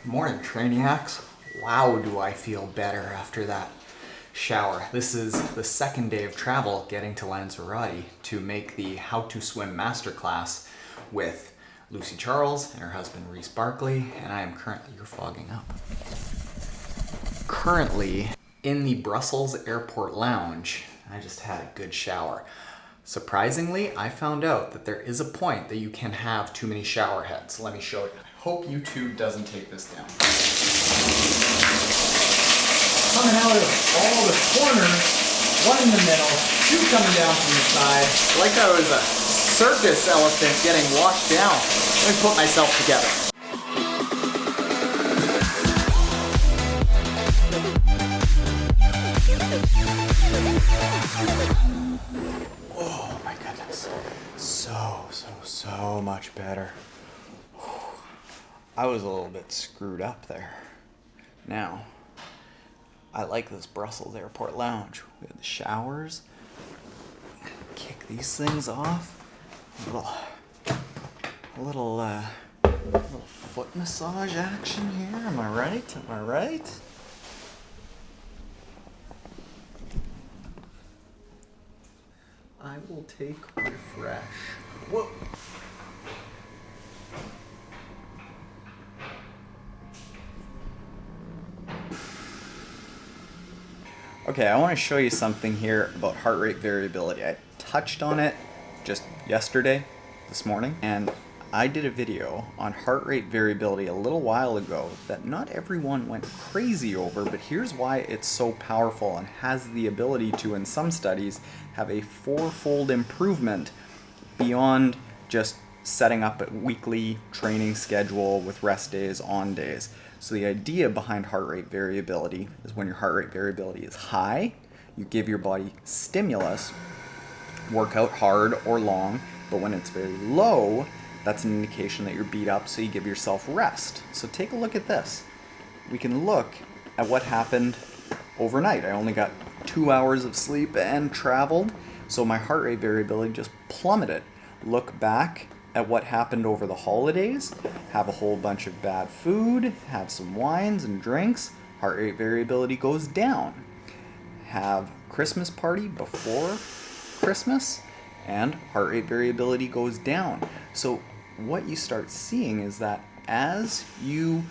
Morning, Trainiacs. Wow, do I feel better after that shower. This is the second day of travel getting to Lanzarote to make the How to Swim Masterclass with Lucy Charles and her husband Reese Barkley, and I am you're fogging up. Currently in the Brussels Airport Lounge. I just had a good shower. Surprisingly, I found out that there is a point that you can have too many shower heads. Let me show you. I hope YouTube doesn't take this down. Coming out of all the corners, one in the middle, two coming down from the side, like I was a circus elephant getting washed down. Let me put myself together. Oh my goodness. So much better. I was a little bit screwed up there. Now, I like this Brussels Airport Lounge. We have the showers. Kick these things off. A little foot massage action here. Am I right? Am I right? I will take refresh. Whoa. Okay, I want to show you something here about heart rate variability. I touched on it just yesterday, this morning, and I did a video on heart rate variability a little while ago that not everyone went crazy over, but here's why it's so powerful and has the ability to, in some studies, have a fourfold improvement beyond just setting up a weekly training schedule with rest days, on days. So the idea behind heart rate variability is when your heart rate variability is high, you give your body stimulus, work out hard or long, but when it's very low, that's an indication that you're beat up, so you give yourself rest. So take a look at this. We can look at what happened overnight. I only got 2 hours of sleep and traveled, so my heart rate variability just plummeted. Look back at what happened over the holidays, have a whole bunch of bad food, have some wines and drinks, heart rate variability goes down. Have Christmas party before Christmas, and heart rate variability goes down. So what you start seeing is that as you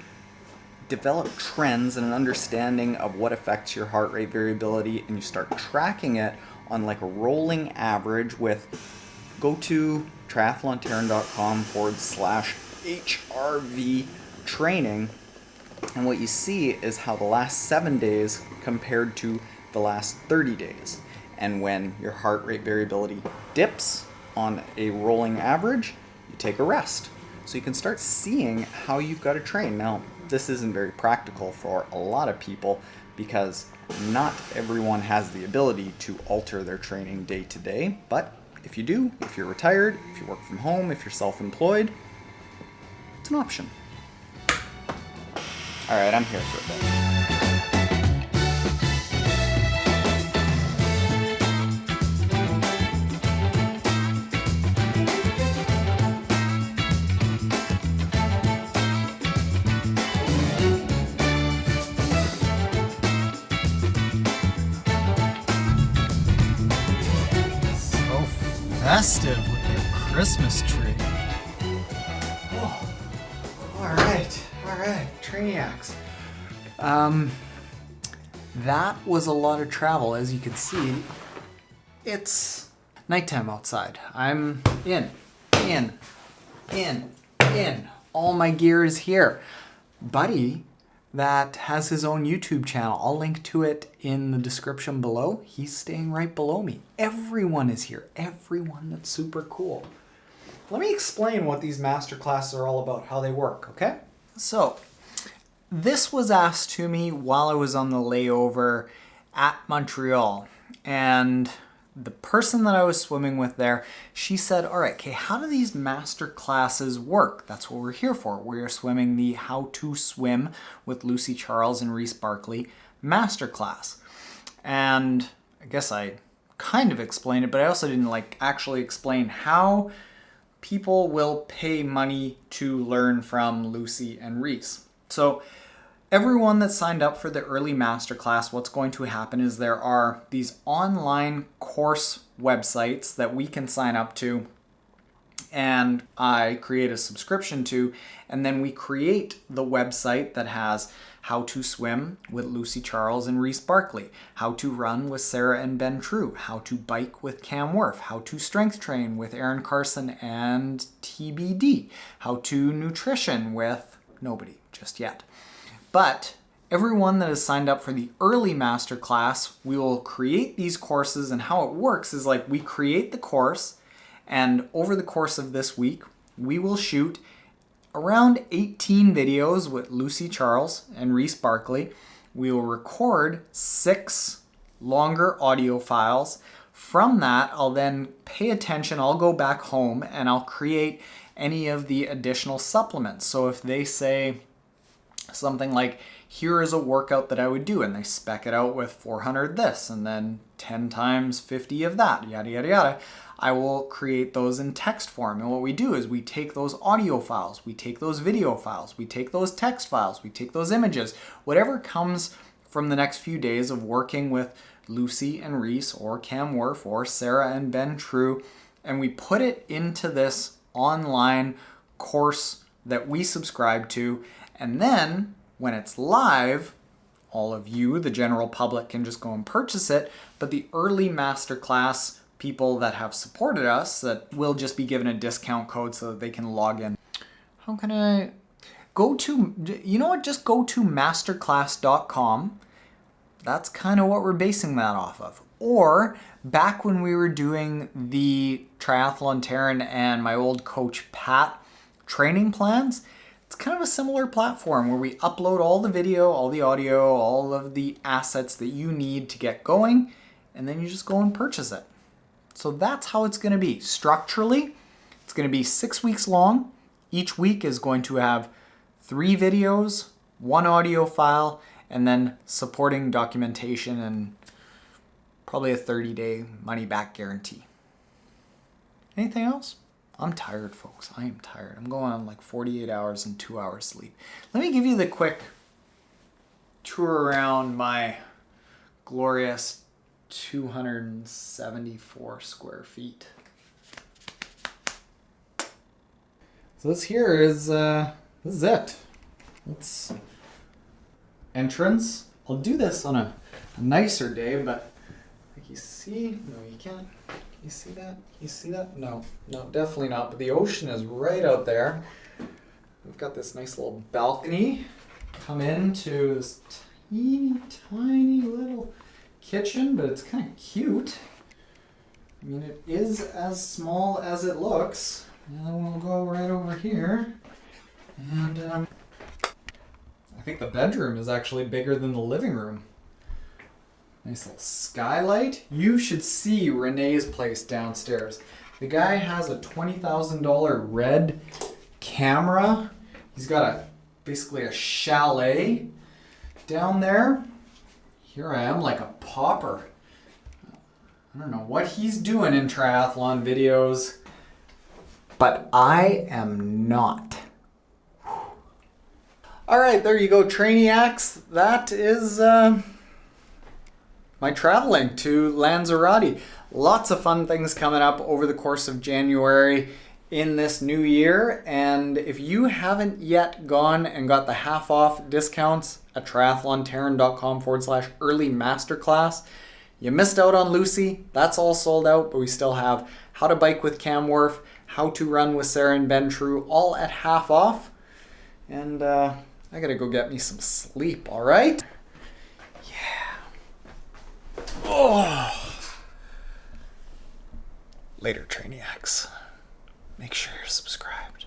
develop trends and an understanding of what affects your heart rate variability, and you start tracking it on like a rolling average with, go to triathlonterran.com/HRV training, and what you see is how the last 7 days compared to the last 30 days. And when your heart rate variability dips on a rolling average, you take a rest. So you can start seeing how you've got to train. Now, this isn't very practical for a lot of people because not everyone has the ability to alter their training day to day, but if you do, if you're retired, if you work from home, if you're self-employed, it's an option. All right, I'm here for a bit. Festive with their Christmas tree. Oh, all right, Trainiacs. That was a lot of travel. As you can see, it's nighttime outside. I'm in. All my gear is here. Buddy that has his own YouTube channel. I'll link to it in the description below. He's staying right below me. Everyone is here. Everyone that's super cool. Let me explain what these masterclasses are all about, how they work, okay? So, this was asked to me while I was on the layover at Montreal. And the person that I was swimming with there, she said, all right, okay, how do these master classes work? That's what we're here for. We're swimming the How to Swim with Lucy Charles and Reese Barkley masterclass. And I guess I kind of explained it, but I also didn't actually explain how people will pay money to learn from Lucy and Reese. So everyone that signed up for the early masterclass, what's going to happen is there are these online course websites that we can sign up to, and I create a subscription to, and then we create the website that has how to swim with Lucy Charles and Reese Barkley, how to run with Sarah and Ben True, how to bike with Cam Worf, how to strength train with Aaron Carson and TBD, how to nutrition with nobody just yet. But everyone that has signed up for the early masterclass, we will create these courses, and how it works is like we create the course, and over the course of this week, we will shoot around 18 videos with Lucy Charles and Reese Barkley. We will record 6 longer audio files. From that, I'll then pay attention. I'll go back home and I'll create any of the additional supplements. So if they say something like, here is a workout that I would do, and they spec it out with 400 this and then 10 times 50 of that, yada, yada, yada, I will create those in text form. And what we do is we take those audio files, we take those video files, we take those text files, we take those images, whatever comes from the next few days of working with Lucy and Reese or Cam Worf or Sarah and Ben True, and we put it into this online course that we subscribe to. And then when it's live, all of you, the general public, can just go and purchase it. But the early masterclass people that have supported us, that will just be given a discount code so that they can log in. How can I go to, you know what, just go to masterclass.com. That's kind of what we're basing that off of. Or back when we were doing the Triathlon Terran and my old coach Pat training plans, it's kind of a similar platform where we upload all the video, all the audio, all of the assets that you need to get going, and then you just go and purchase it. So that's how it's going to be. Structurally, it's going to be 6 weeks long. Each week is going to have 3 videos, 1 audio file, and then supporting documentation and probably a 30-day money-back guarantee. Anything else? I'm tired, folks. I am tired. I'm going on like 48 hours and 2 hours sleep. Let me give you the quick tour around my glorious 274 square feet. So this here is this is it. It's entrance. I'll do this on a nicer day, but like you see, no, you can't. Can you see that? Can you see that? No, definitely not. But the ocean is right out there. We've got this nice little balcony. Come into this teeny tiny little kitchen, but it's kind of cute. I mean, it is as small as it looks. And then we'll go right over here. And I think the bedroom is actually bigger than the living room. Nice little skylight. You should see Renee's place downstairs. The guy has a $20,000 red camera. He's got basically a chalet down there. Here I am like a pauper. I don't know what he's doing in triathlon videos, but I am not. All right, there you go, Trainiacs. That is my traveling to Lanzarote. Lots of fun things coming up over the course of January in this new year. And if you haven't yet gone and got the half off discounts at triathlonterran.com/early masterclass, you missed out on Lucy. That's all sold out, but we still have how to bike with Cam Worf, how to run with Sarah and Ben True, all at half off. And I gotta go get me some sleep, all right? Yeah. Oh. Later, Trainiacs. Make sure you're subscribed.